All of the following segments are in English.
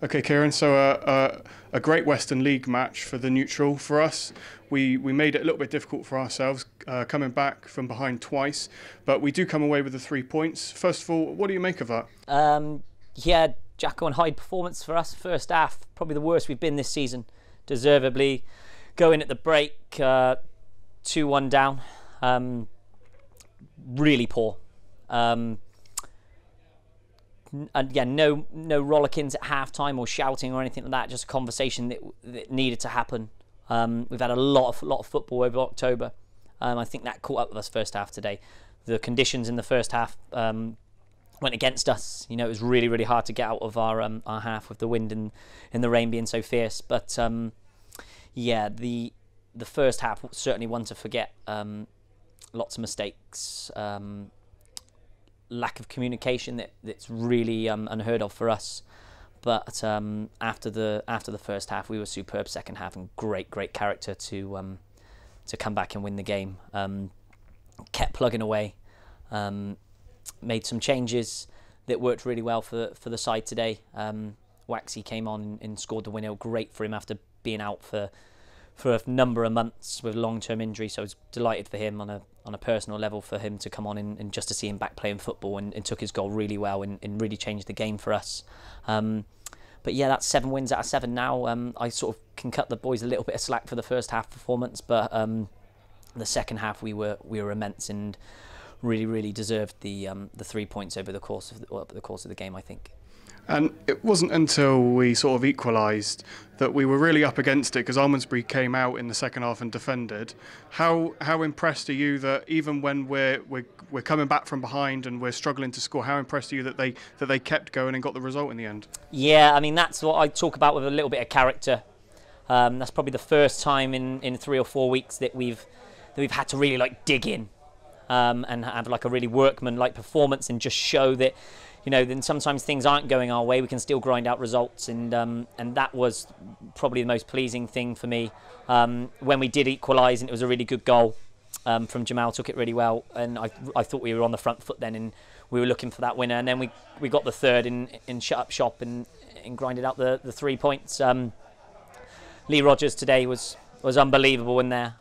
Okay, Kieran. So a Great Western League match for the neutral for us. We made it a little bit difficult for ourselves, coming back from behind twice, but we do come away with the 3 points. First of all, what do you make of that? Yeah, Jacko and Hyde performance for us. First half, probably the worst we've been this season. Deservedly going at the break, 2-1 down. Really poor. And yeah, no rollickings at half time or shouting or anything like that. Just a conversation that needed to happen. We've had a lot of football over October. I think that caught up with us first half today. The conditions in the first half went against us. You know, it was really hard to get out of our half with the wind and the rain being so fierce. But yeah, the first half certainly one to forget. Lots of mistakes. Lack of communication that's really unheard of for us. But after the first half, we were superb. Second half, and great character to come back and win the game. Kept plugging away. Made some changes that worked really well for the side today. Waxy came on and scored the winner. Great for him after being out for a number of months with long-term injury. So I was delighted for him on a personal level for him to come on and just to see him back playing football and took his goal really well and really changed the game for us. But yeah, that's 7 wins out of 7 now. I sort of can cut the boys a little bit of slack for the first half performance, but the second half we were immense and really deserved the 3 points over the course of the game, I think. And it wasn't until we sort of equalised that we were really up against it, because Almondsbury came out in the second half and defended. How impressed are you that even when we're coming back from behind and we're struggling to score, how impressed are you that they kept going and got the result in the end? Yeah, I mean, that's what I talk about with a little bit of character. That's probably the first time in 3 or 4 weeks that we've had to really like dig in and have like a really workman-like performance and just show that, you know, then sometimes things aren't going our way, we can still grind out results, and that was probably the most pleasing thing for me. When we did equalise, and it was a really good goal from Jamal, took it really well, and I thought we were on the front foot then, and we were looking for that winner, and then we got the third and shut up shop and grinded out the 3 points. Lee Rogers today was unbelievable in there.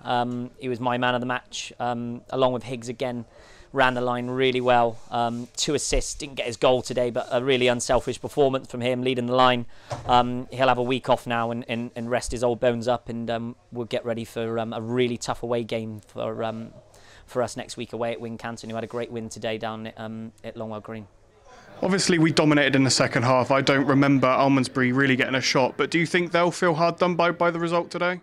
He was my man of the match, along with Higgs again. Ran the line really well. 2 assists, didn't get his goal today, but a really unselfish performance from him, leading the line. He'll have a week off now and rest his old bones up, and we'll get ready for a really tough away game for us next week away at Wincanton, who had a great win today down at Longwell Green. Obviously, we dominated in the second half. I don't remember Almondsbury really getting a shot, but do you think they'll feel hard done by the result today?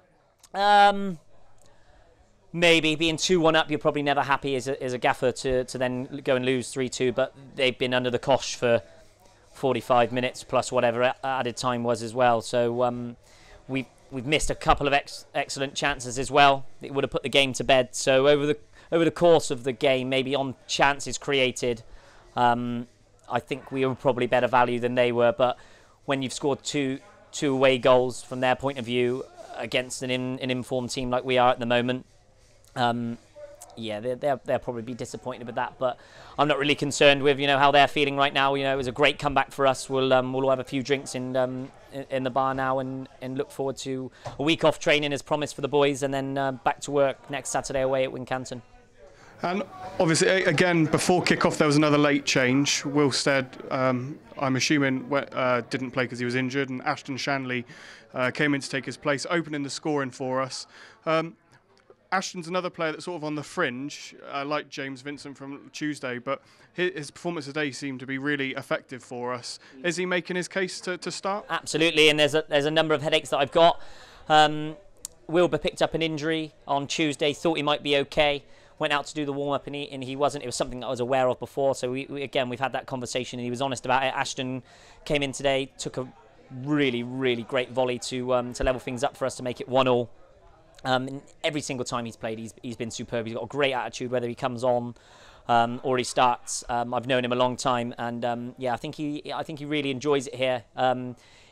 Maybe. Being 2-1 up, you're probably never happy as a gaffer to then go and lose 3-2, but they've been under the cosh for 45 minutes plus whatever added time was as well. So we've missed a couple of excellent chances as well. It would have put the game to bed. So over the course of the game, maybe on chances created, I think we were probably better value than they were. But when you've scored two away goals from their point of view against an informed team like we are at the moment, yeah, they'll probably be disappointed with that, but I'm not really concerned with, you know, how they're feeling right now. You know, it was a great comeback for us. We'll all have a few drinks in the bar now and look forward to a week off training as promised for the boys, and then back to work next Saturday away at Wincanton. And obviously, again, before kick-off, there was another late change. Wilstead, I'm assuming, didn't play because he was injured, and Ashton Shanley came in to take his place, opening the scoring for us. Ashton's another player that's sort of on the fringe, like James Vincent from Tuesday, but his performance today seemed to be really effective for us. Is he making his case to start? Absolutely, and there's a number of headaches that I've got. Wilbur picked up an injury on Tuesday, thought he might be okay, went out to do the warm-up and he wasn't. It was something that I was aware of before, so we've had that conversation and he was honest about it. Ashton came in today, took a really great volley to level things up for us to make it 1-1. And every single time he's played, he's been superb. He's got a great attitude, whether he comes on or he starts. I've known him a long time, and yeah, I think he really enjoys it here.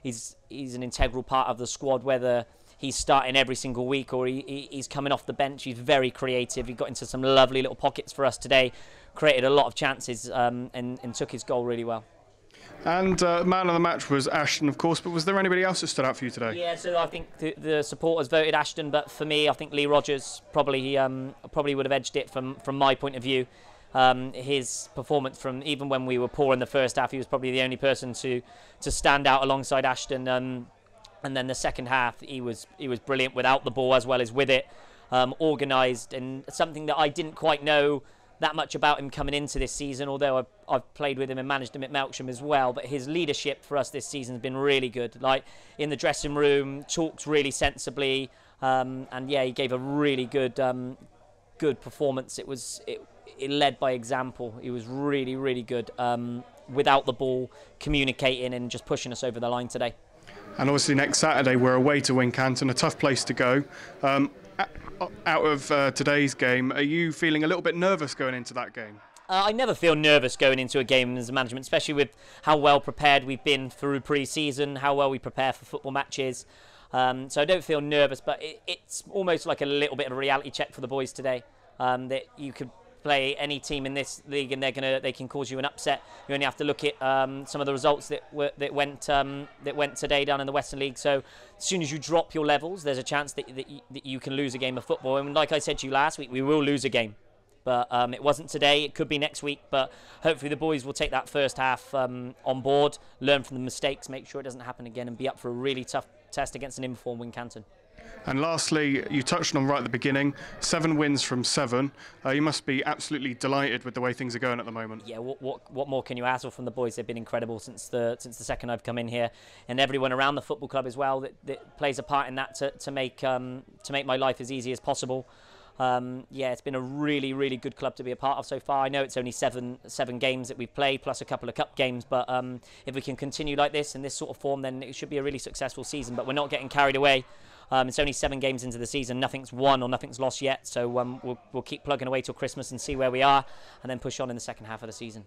He's an integral part of the squad, whether he's starting every single week or he's coming off the bench. He's very creative. He got into some lovely little pockets for us today, created a lot of chances, and took his goal really well. And man of the match was Ashton, of course, but was there anybody else that stood out for you today? Yeah, so I think the supporters voted Ashton, but for me, I think Lee Rogers probably would have edged it from my point of view. His performance from even when we were poor in the first half, he was probably the only person to stand out alongside Ashton. And then the second half, he was brilliant without the ball as well as with it, organised, and something that I didn't quite know that much about him coming into this season, although I've played with him and managed him at Melksham as well. But his leadership for us this season has been really good. Like in the dressing room, talks really sensibly, and yeah, he gave a really good performance. It led by example. He was really, really good without the ball, communicating and just pushing us over the line today. And obviously next Saturday we're away to Wincanton, a tough place to go. Out of today's game, are you feeling a little bit nervous going into that game? I never feel nervous going into a game as a management, especially with how well prepared we've been through pre-season, how well we prepare for football matches. So I don't feel nervous, but it's almost like a little bit of a reality check for the boys today. That you could play any team in this league and they can cause you an upset. You only have to look at some of the results that went today down in the Western League. So as soon as you drop your levels, there's a chance that you can lose a game of football. And like I said to you last week, we will lose a game. But it wasn't today. It could be next week. But hopefully the boys will take that first half on board, learn from the mistakes, make sure it doesn't happen again, and be up for a really tough test against an informed Wincanton. And lastly, you touched on right at the beginning, 7 wins from 7. You must be absolutely delighted with the way things are going at the moment. Yeah, what more can you ask for from the boys? They've been incredible since the second I've come in here, and everyone around the football club as well that plays a part in that to make my life as easy as possible. Yeah, it's been a really, really good club to be a part of so far. I know it's only seven games that we've played, plus a couple of cup games, but if we can continue like this in this sort of form, then it should be a really successful season. But we're not getting carried away. It's only 7 games into the season. Nothing's won or nothing's lost yet. So we'll keep plugging away till Christmas and see where we are, and then push on in the second half of the season.